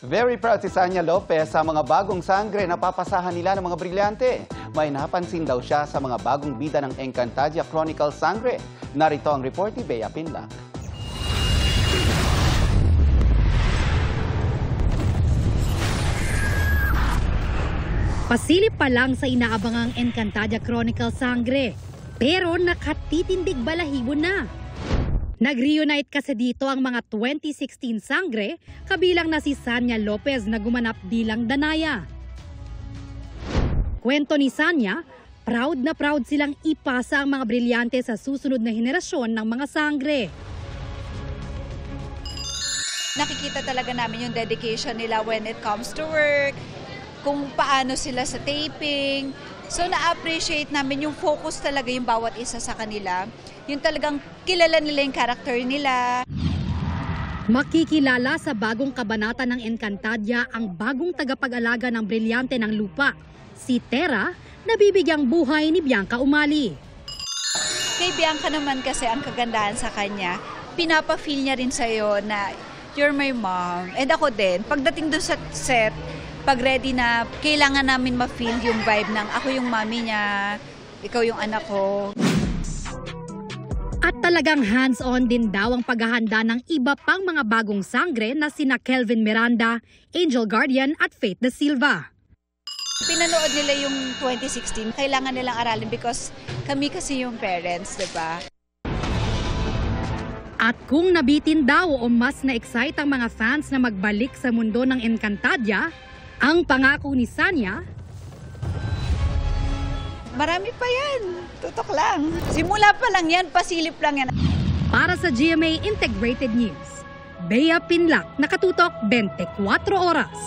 Very proud si Sanya Lopez sa mga bagong sangre na papasahan nila ng mga brilyante. May napansin daw siya sa mga bagong bida ng Encantadia Chronicles Sangre. Narito ang report ni Bea Pinlac. Pasilip pa lang sa inaabangang Encantadia Chronicles Sangre, pero nakatitindig balahibo na. Nag-reunite kasi dito ang mga 2016 Sangre, kabilang na si Sanya Lopez na gumanap bilang Danaya. Kwento ni Sanya, proud na proud silang ipasa ang mga brilyante sa susunod na henerasyon ng mga Sangre. Nakikita talaga namin yung dedication nila when it comes to work, kung paano sila sa taping. So na-appreciate namin yung focus talaga yung bawat isa sa kanila. Yung talagang kilala nila yung character nila. Makikilala sa bagong kabanata ng Encantadia ang bagong tagapag-alaga ng brilyante ng lupa, si Terra, na bibigyang buhay ni Bianca Umali. Kay Bianca naman kasi ang kagandahan sa kanya, pinapa-feel niya rin sa'yo na you're my mom. And ako din, pagdating doon sa set, pag ready na, kailangan namin ma-feel yung vibe ng ako yung mami niya, ikaw yung anak ko. At talagang hands-on din daw ang paghahanda ng iba pang mga bagong sangre na sina Kelvin Miranda, Angel Guardian at Faith Da Silva. Pinanood nila yung 2016, kailangan nilang aralin because kami kasi yung parents, diba? At kung nabitin daw o mas na-excite ang mga fans na magbalik sa mundo ng Encantadia, ang pangako ni Sanya, marami pa yan. Tutok lang. Simula pa lang yan, pasilip lang yan. Para sa GMA Integrated News, Bea Pinlac, nakatutok 24 oras.